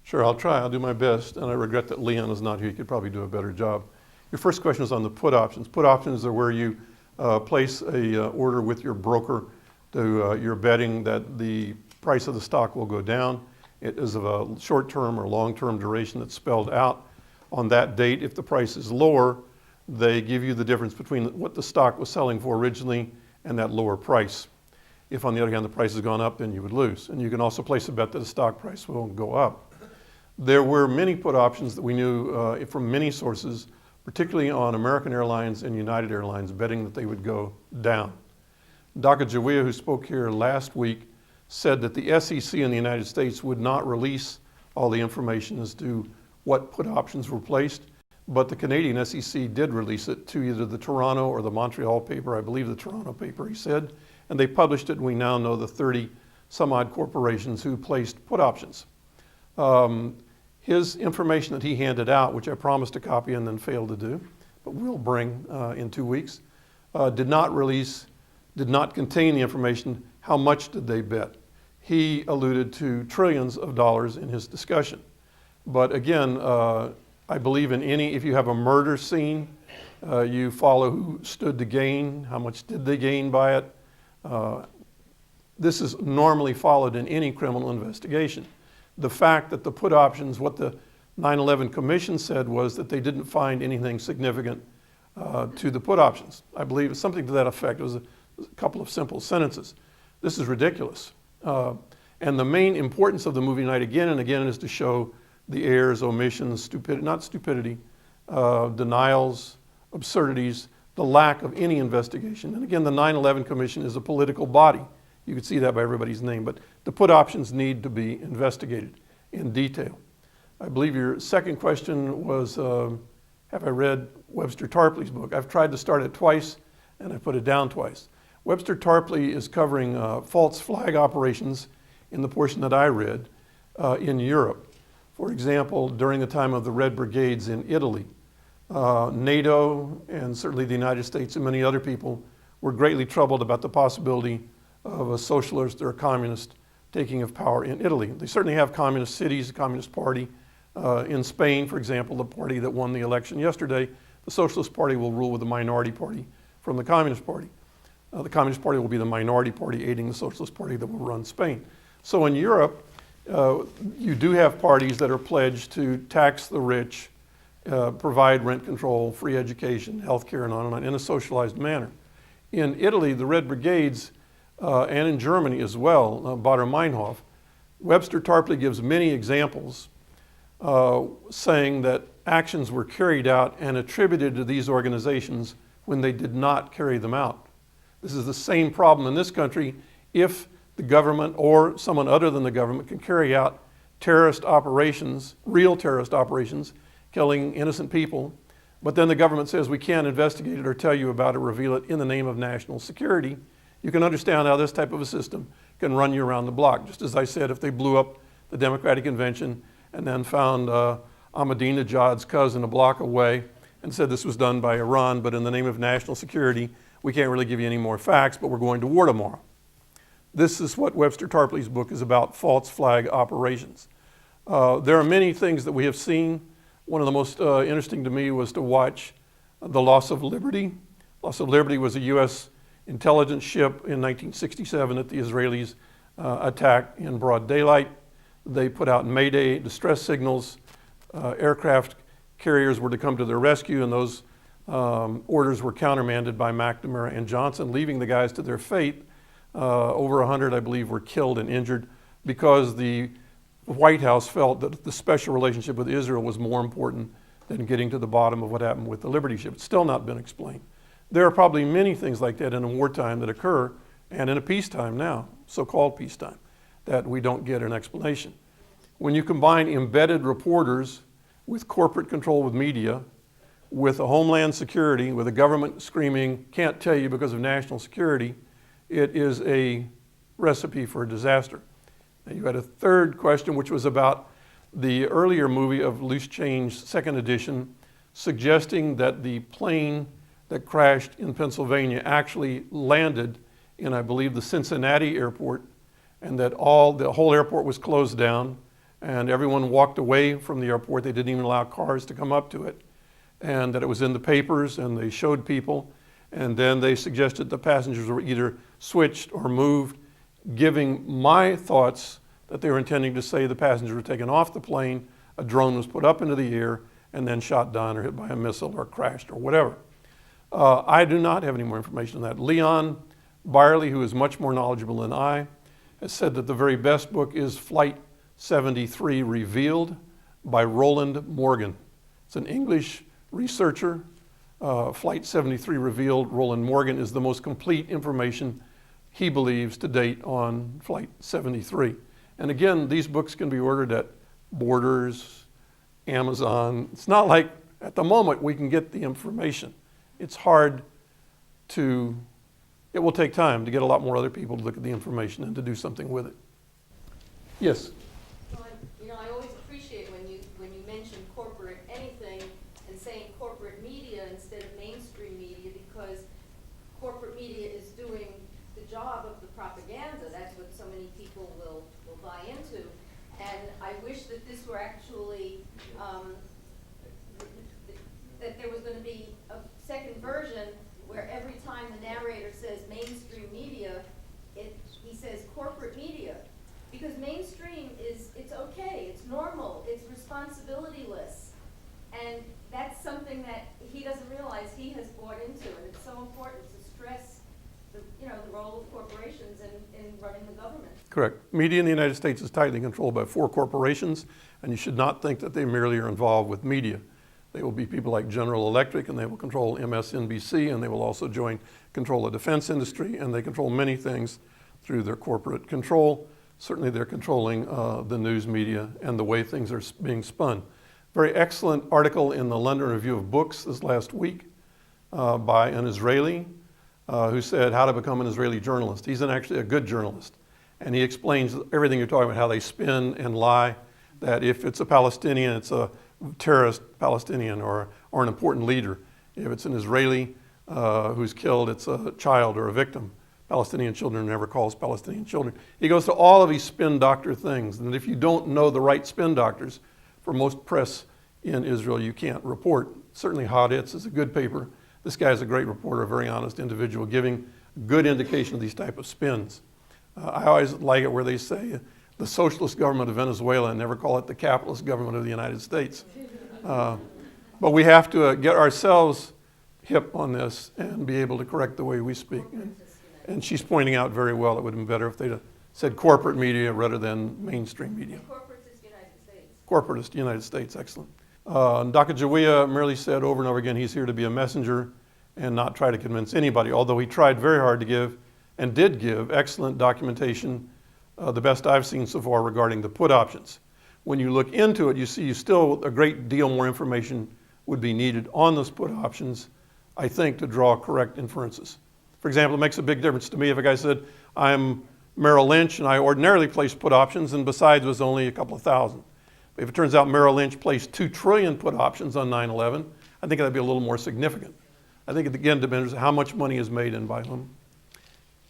Sure, I'll try. I'll do my best, and I regret that Leon is not here. He could probably do a better job. Your first question is on the put options. Put options are where you place a order with your broker to you're betting that the price of the stock will go down. It is of a short-term or long-term duration that's spelled out on that date. If the price is lower, they give you the difference between what the stock was selling for originally and that lower price. If, on the other hand, the price has gone up, then you would lose. And you can also place a bet that the stock price will go up. There were many put options that we knew from many sources, particularly on American Airlines and United Airlines, betting that they would go down. Dr. Jawia, who spoke here last week, said that the SEC in the United States would not release all the information as to what put options were placed, but the Canadian SEC did release it to either the Toronto or the Montreal paper, I believe the Toronto paper, he said, and they published it, and we now know the 30 some odd corporations who placed put options. His information that he handed out, which I promised to copy and then failed to do, but we'll bring in 2 weeks, did not contain the information, how much did they bet. He alluded to trillions of dollars in his discussion. But again, I believe in if you have a murder scene, you follow who stood to gain, how much did they gain by it. This is normally followed in any criminal investigation. The fact that the put options, what the 9/11 Commission said was that they didn't find anything significant to the put options. I believe something to that effect. It was a couple of simple sentences. This is ridiculous. And the main importance of the movie Night again and again is to show the errors, omissions, denials, absurdities, the lack of any investigation. And again, the 9/11 Commission is a political body. You could see that by everybody's name, but the put options need to be investigated in detail. I believe your second question was, have I read Webster Tarpley's book? I've tried to start it twice, and I put it down twice. Webster Tarpley is covering false flag operations in the portion that I read in Europe. For example, during the time of the Red Brigades in Italy, NATO and certainly the United States and many other people were greatly troubled about the possibility of a socialist or a communist taking of power in Italy. They certainly have communist cities, the Communist Party. In Spain, for example, the party that won the election yesterday, the Socialist Party will rule with the minority party from the Communist Party. The Communist Party will be the minority party aiding the Socialist Party that will run Spain. So in Europe, you do have parties that are pledged to tax the rich provide rent control, free education, health care, and on in a socialized manner. In Italy, the Red Brigades, and in Germany as well, Baader-Meinhof, Webster Tarpley gives many examples saying that actions were carried out and attributed to these organizations when they did not carry them out. This is the same problem in this country. If the government or someone other than the government can carry out terrorist operations, real terrorist operations, killing innocent people, but then the government says we can't investigate it or tell you about it, reveal it in the name of national security, you can understand how this type of a system can run you around the block. Just as I said, if they blew up the Democratic Convention and then found Ahmadinejad's cousin a block away and said this was done by Iran, but in the name of national security, we can't really give you any more facts, but we're going to war tomorrow. This is what Webster Tarpley's book is about, false flag operations. There are many things that we have seen. One of the most interesting to me was to watch the Loss of Liberty. Loss of Liberty was a U.S. intelligence ship in 1967 that the Israelis attacked in broad daylight. They put out Mayday distress signals. Aircraft carriers were to come to their rescue, and those orders were countermanded by McNamara and Johnson, leaving the guys to their fate. Over 100, I believe, were killed and injured because the White House felt that the special relationship with Israel was more important than getting to the bottom of what happened with the Liberty ship. It's still not been explained. There are probably many things like that in a wartime that occur, and in a peacetime now, so-called peacetime, that we don't get an explanation. When you combine embedded reporters with corporate control with media, with a homeland security, with a government screaming, can't tell you because of national security, it is a recipe for a disaster. Now, you had a third question, which was about the earlier movie of Loose Change, second edition, suggesting that the plane that crashed in Pennsylvania actually landed in, I believe, the Cincinnati airport, and that the whole airport was closed down, and everyone walked away from the airport. They didn't even allow cars to come up to it, and that it was in the papers, and they showed people, and then they suggested the passengers were either switched or moved, giving my thoughts that they were intending to say the passengers were taken off the plane, a drone was put up into the air, and then shot down or hit by a missile or crashed or whatever. I do not have any more information on that. Leon Byerly, who is much more knowledgeable than I, has said that the very best book is Flight 73 Revealed by Roland Morgan. It's an English researcher. Flight 73 Revealed, Roland Morgan, is the most complete information he believes to date on Flight 73. And again, these books can be ordered at Borders, Amazon. It's not like at the moment we can get the information. It's hard to, it will take time to get a lot more other people to look at the information and to do something with it. Yes? Well, I always appreciate when you mention corporate anything and saying corporate media instead of mainstream media, because corporate media is doing the job of the propaganda. That's what so many people will buy into. And I wish that this were actually, that there was going to be a second version where every time the narrator says mainstream media, he says corporate media. Because mainstream it's okay, it's normal, it's responsibilityless. And that's something that he doesn't realize he has bought into, and it's so important to stress the role of corporations in running the government. Correct. Media in the United States is tightly controlled by 4 corporations, and you should not think that they merely are involved with media. They will be people like General Electric, and they will control MSNBC, and they will also control the defense industry, and they control many things through their corporate control. Certainly they're controlling the news media and the way things are being spun. Very excellent article in the London Review of Books this last week by an Israeli who said how to become an Israeli journalist. He's actually a good journalist. And he explains everything you're talking about, how they spin and lie, that if it's a Palestinian, it's a terrorist Palestinian or an important leader. If it's an Israeli who's killed, it's a child or a victim. Palestinian children never calls Palestinian children. He goes to all of these spin doctor things. And if you don't know the right spin doctors, for most press in Israel, you can't report. Certainly Haaretz is a good paper. This guy is a great reporter, a very honest individual, giving good indication of these type of spins. I always like it where they say the socialist government of Venezuela and never call it the capitalist government of the United States. But we have to get ourselves hip on this and be able to correct the way we speak. And she's pointing out very well it would have been better if they'd said corporate media rather than mainstream media. Corporatist United States. Corporatist United States, excellent. Dr. Jawia merely said over and over again he's here to be a messenger and not try to convince anybody, although he tried very hard to give and did give excellent documentation, the best I've seen so far regarding the put options. When you look into it, you see still a great deal more information would be needed on those put options, I think, to draw correct inferences. For example, it makes a big difference to me if a guy said, I'm Merrill Lynch and I ordinarily place put options and besides was only a couple of thousand. But if it turns out Merrill Lynch placed 2 trillion put options on 9/11, I think that'd be a little more significant. I think it again depends on how much money is made and by whom.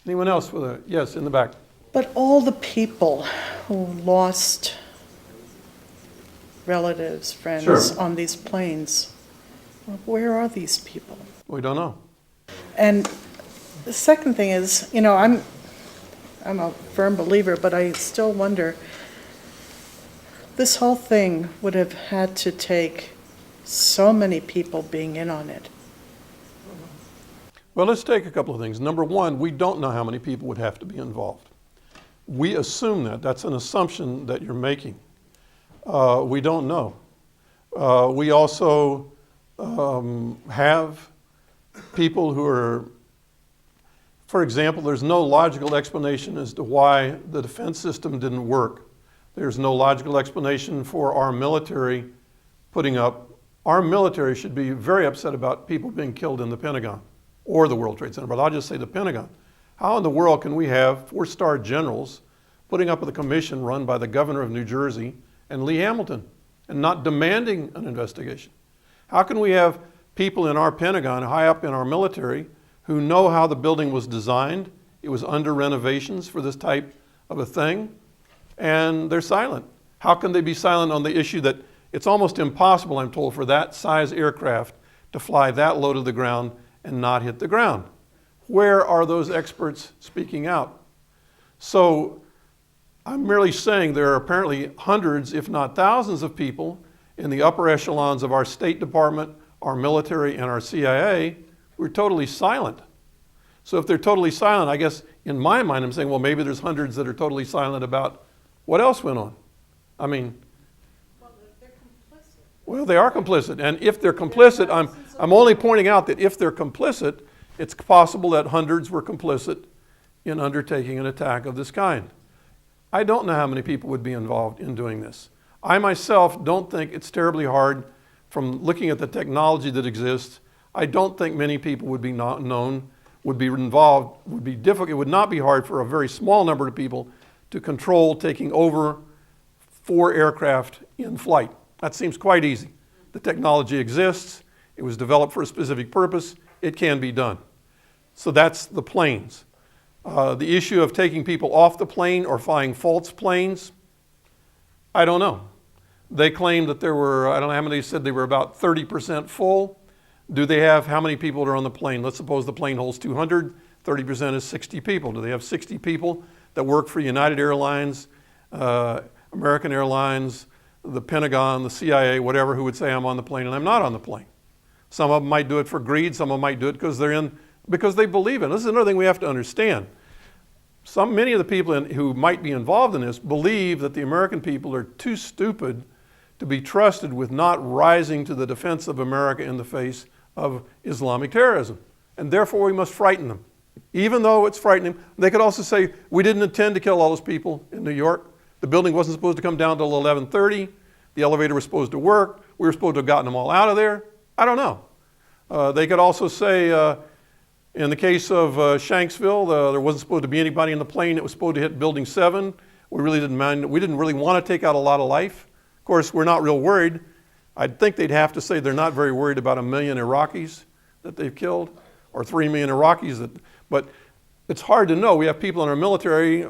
Anyone else with a, yes, in the back. But all the people who lost relatives, friends Sure. on these planes, where are these people? We don't know. And the second thing is, you know, I'm a firm believer, but I still wonder, this whole thing would have had to take so many people being in on it. Well, let's take a couple of things. Number one, we don't know how many people would have to be involved. We assume that. That's an assumption that you're making. We don't know. We also have people who are, for example, there's no logical explanation as to why the defense system didn't work. There's no logical explanation for our military putting up. Our military should be very upset about people being killed in the Pentagon or the World Trade Center, but I'll just say the Pentagon. How in the world can we have 4-star generals putting up with a commission run by the governor of New Jersey and Lee Hamilton and not demanding an investigation? How can we have people in our Pentagon, high up in our military, who know how the building was designed, it was under renovations for this type of a thing, and they're silent? How can they be silent on the issue that it's almost impossible, I'm told, for that size aircraft to fly that low to the ground and not hit the ground? Where are those experts speaking out? So I'm merely saying there are apparently hundreds, if not thousands of people in the upper echelons of our State Department, our military, and our CIA who are totally silent. So if they're totally silent, I guess in my mind I'm saying, well, maybe there's hundreds that are totally silent about what else went on. I mean, well, they are complicit. And if they're complicit, I'm only pointing out that if they're complicit, it's possible that hundreds were complicit in undertaking an attack of this kind. I don't know how many people would be involved in doing this. I myself don't think it's terribly hard from looking at the technology that exists. I don't think many people would be not known, would be involved, would be difficult. It would not be hard for a very small number of people to control taking over 4 aircraft in flight. That seems quite easy. The technology exists. It was developed for a specific purpose. It can be done. So that's the planes. The issue of taking people off the plane or flying false planes, I don't know. They claim that there were, I don't know how many said they were about 30% full. Do they have how many people are on the plane? Let's suppose the plane holds 200, 30% is 60 people. Do they have 60 people that work for United Airlines, American Airlines, the Pentagon, the CIA, whatever, who would say I'm on the plane and I'm not on the plane? Some of them might do it for greed, some of them might do it because they believe in it. This is another thing we have to understand. Many of the people who might be involved in this believe that the American people are too stupid to be trusted with not rising to the defense of America in the face of Islamic terrorism. And therefore we must frighten them. Even though it's frightening, they could also say, we didn't intend to kill all those people in New York. The building wasn't supposed to come down till 11:30. The elevator was supposed to work. We were supposed to have gotten them all out of there. I don't know. They could also say, in the case of Shanksville, there wasn't supposed to be anybody in the plane that was supposed to hit Building 7. We really didn't mind. We didn't really want to take out a lot of life. Of course, we're not real worried. I'd think they'd have to say they're not very worried about 1 million Iraqis that they've killed, or 3 million Iraqis. But it's hard to know. We have people in our military,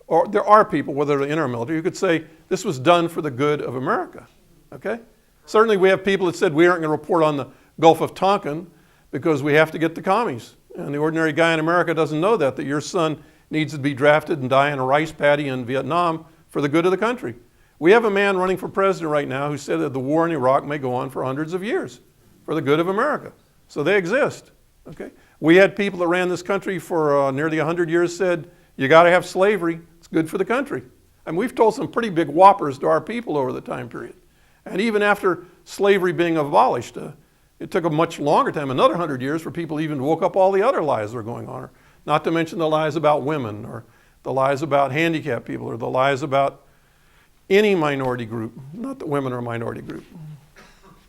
or there are people, whether they're in our military, who could say this was done for the good of America. Okay? Certainly we have people that said we aren't going to report on the Gulf of Tonkin because we have to get the commies. And the ordinary guy in America doesn't know that your son needs to be drafted and die in a rice paddy in Vietnam for the good of the country. We have a man running for president right now who said that the war in Iraq may go on for hundreds of years for the good of America. So they exist. Okay? We had people that ran this country for nearly 100 years said, you got to have slavery. It's good for the country. And we've told some pretty big whoppers to our people over the time period. And even after slavery being abolished, it took a much longer time, another 100 years, for people even to woke up all the other lies that are going on. Not to mention the lies about women, or the lies about handicapped people, or the lies about any minority group. Not that women are a minority group.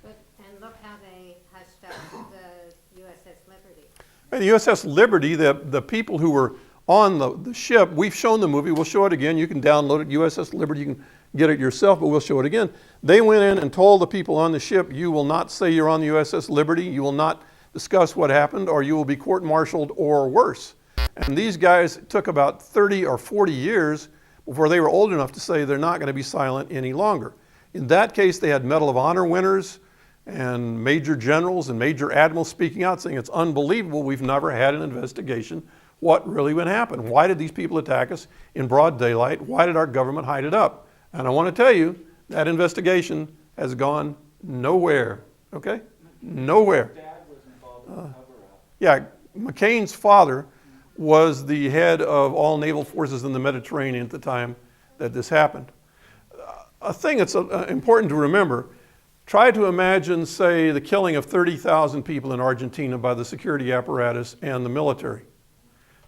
And look how they hushed up the USS Liberty. And the USS Liberty, the people who were on the ship, we've shown the movie, we'll show it again. You can download it, USS Liberty, you can get it yourself, but we'll show it again. They went in and told the people on the ship, you will not say you're on the USS Liberty, you will not discuss what happened, or you will be court-martialed or worse. And these guys, it took about 30 or 40 years before they were old enough to say they're not going to be silent any longer. In that case, they had Medal of Honor winners and major generals and major admirals speaking out saying it's unbelievable, we've never had an investigation. What really would happen? Why did these people attack us in broad daylight? Why did our government hide it up? And I want to tell you, that investigation has gone nowhere, okay? Nowhere. Yeah, McCain's father was the head of all naval forces in the Mediterranean at the time that this happened. A thing that's important to remember, try to imagine, say, the killing of 30,000 people in Argentina by the security apparatus and the military.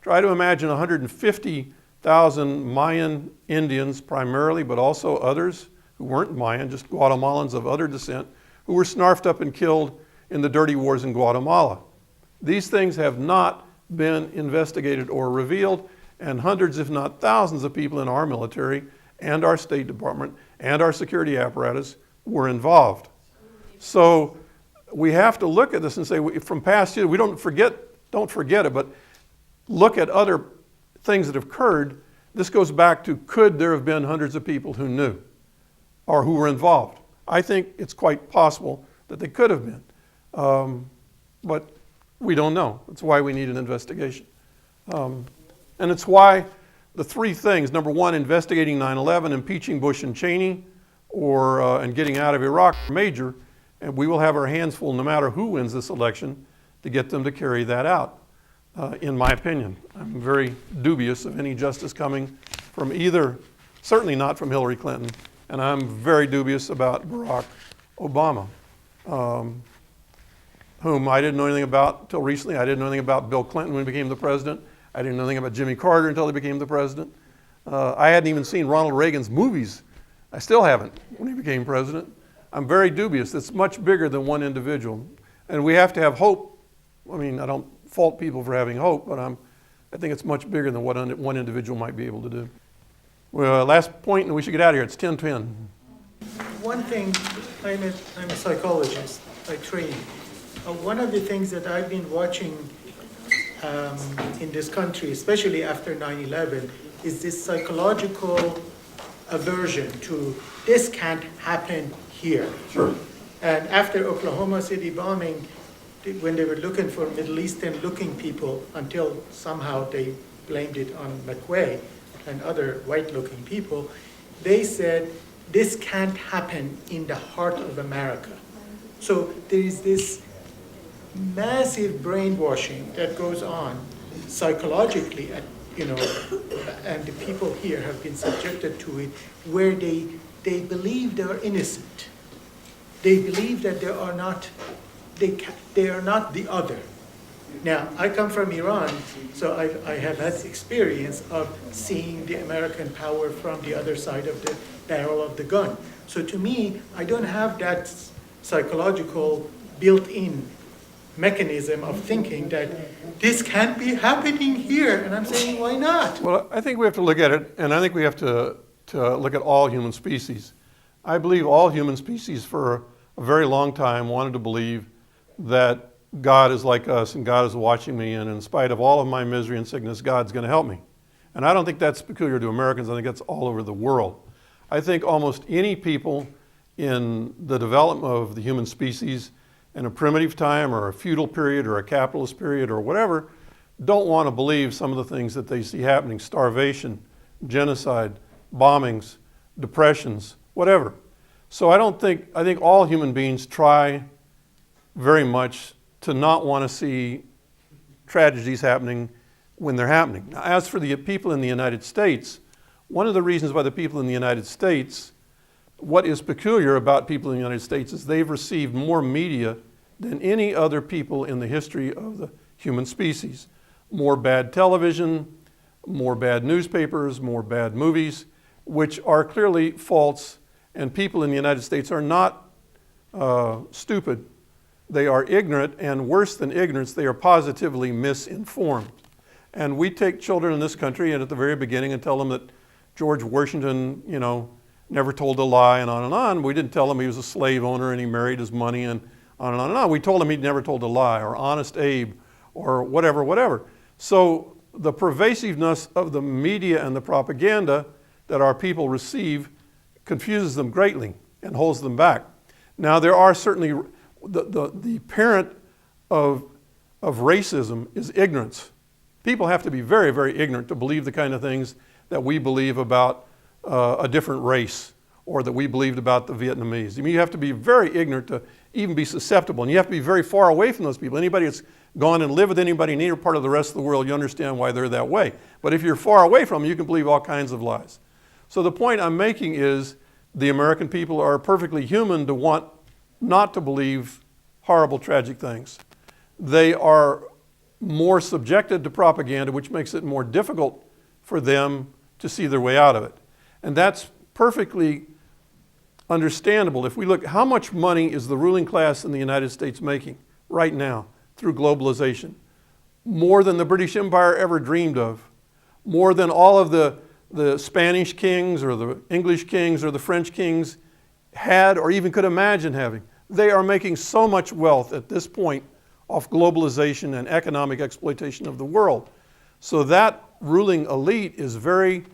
Try to imagine 150,000 Mayan Indians primarily, but also others who weren't Mayan, just Guatemalans of other descent, who were snarfed up and killed in the dirty wars in Guatemala. These things have not been investigated or revealed, and hundreds, if not thousands, of people in our military and our State Department and our security apparatus were involved. So we have to look at this and say, from past years, we don't forget it, but look at other things that have occurred. This goes back to, could there have been hundreds of people who knew or who were involved? I think it's quite possible that they could have been, but we don't know. That's why we need an investigation. And it's why the three things, number one, investigating 9/11, impeaching Bush and Cheney, and getting out of Iraq are major, and we will have our hands full no matter who wins this election to get them to carry that out. In my opinion, I'm very dubious of any justice coming from either, certainly not from Hillary Clinton, and I'm very dubious about Barack Obama, whom I didn't know anything about until recently. I didn't know anything about Bill Clinton when he became the president. I didn't know anything about Jimmy Carter until he became the president. I hadn't even seen Ronald Reagan's movies. I still haven't when he became president. I'm very dubious. It's much bigger than one individual, and we have to have hope. I mean, I don't fault people for having hope, but I think it's much bigger than what one individual might be able to do. Well, last point, and we should get out of here. It's 10:10. One thing, I'm a psychologist by training. One of the things that I've been watching in this country, especially after 9/11, is this psychological aversion to this can't happen here. Sure. And after Oklahoma City bombing, when they were looking for Middle Eastern looking people, until somehow they blamed it on McWay and other white looking people, they said this can't happen in the heart of America. So there is this massive brainwashing that goes on psychologically, and the people here have been subjected to it, where they believe they're innocent. They believe that they are not the other. Now, I come from Iran, so I have had experience of seeing the American power from the other side of the barrel of the gun. So to me, I don't have that psychological built-in mechanism of thinking that this can't be happening here. And I'm saying, why not? Well, I think we have to look at it, and I think we have to look at all human species. I believe all human species for a very long time wanted to believe that God is like us and God is watching me, and in spite of all of my misery and sickness, God's going to help me. And I don't think that's peculiar to Americans. I think that's all over the world. I think almost any people in the development of the human species in a primitive time or a feudal period or a capitalist period or whatever don't want to believe some of the things that they see happening: starvation, genocide, bombings, depressions, whatever. So I think all human beings try very much to not want to see tragedies happening when they're happening. Now, as for the people in the United States, one of the reasons why the people in the United States, what is peculiar about people in the United States is they've received more media than any other people in the history of the human species. More bad television, more bad newspapers, more bad movies, which are clearly false, and people in the United States are not stupid. They are ignorant, and worse than ignorance, they are positively misinformed. And we take children in this country and at the very beginning and tell them that George Washington, never told a lie and on and on. We didn't tell him he was a slave owner and he married his money and on and on and on. We told him he'd never told a lie, or Honest Abe, or whatever. So the pervasiveness of the media and the propaganda that our people receive confuses them greatly and holds them back. Now, there are certainly, the parent of racism is ignorance. People have to be very, very ignorant to believe the kind of things that we believe about a different race, or that we believed about the Vietnamese. I mean, you have to be very ignorant to even be susceptible, and you have to be very far away from those people. Anybody that's gone and lived with anybody in any part of the rest of the world, you understand why they're that way. But if you're far away from them, you can believe all kinds of lies. So the point I'm making is the American people are perfectly human to want not to believe horrible, tragic things. They are more subjected to propaganda, which makes it more difficult for them to see their way out of it. And that's perfectly understandable. If we look, how much money is the ruling class in the United States making right now through globalization? More than the British Empire ever dreamed of. More than all of the Spanish kings or the English kings or the French kings had or even could imagine having. They are making so much wealth at this point off globalization and economic exploitation of the world. So that ruling elite is very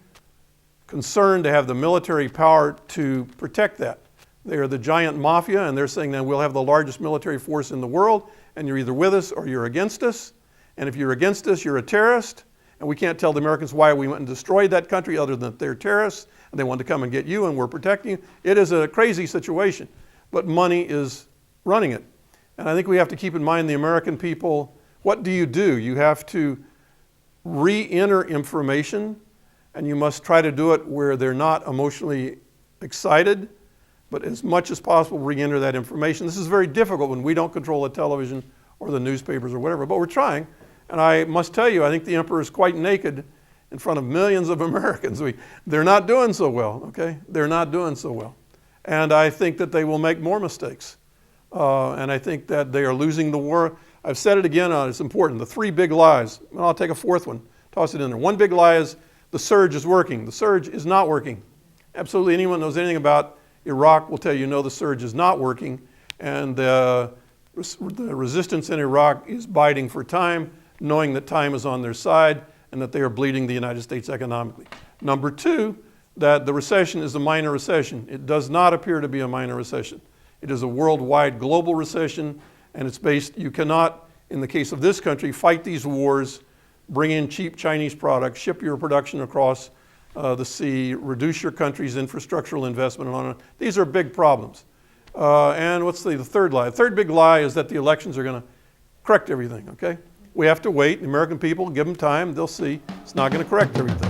concerned to have the military power to protect that. They are the giant mafia, and they're saying that we'll have the largest military force in the world, and you're either with us or you're against us. And if you're against us, you're a terrorist. And we can't tell the Americans why we went and destroyed that country other than that they're terrorists, and they want to come and get you, and we're protecting you. It is a crazy situation, but money is running it. And I think we have to keep in mind the American people, what do? You have to re-enter information, and you must try to do it where they're not emotionally excited, but as much as possible re-enter that information. This is very difficult when we don't control the television or the newspapers or whatever, but we're trying. And I must tell you, I think the emperor is quite naked in front of millions of Americans. They're not doing so well, okay? They're not doing so well. And I think that they will make more mistakes. And I think that they are losing the war. I've said it again, it's important, the 3 big lies. And I'll take a 4th one, toss it in there. One big lie is the surge is working. The surge is not working. Absolutely anyone who knows anything about Iraq will tell you, no, the surge is not working. And the resistance in Iraq is biding for time, knowing that time is on their side and that they are bleeding the United States economically. Number 2, that the recession is a minor recession. It does not appear to be a minor recession. It is a worldwide global recession, and it's based, you cannot, in the case of this country, fight these wars, bring in cheap Chinese products, ship your production across the sea, reduce your country's infrastructural investment, and on and on. These are big problems. And what's the 3rd lie? The 3rd big lie is that the elections are going to correct everything, okay? We have to wait. The American people, give them time, they'll see. It's not going to correct everything.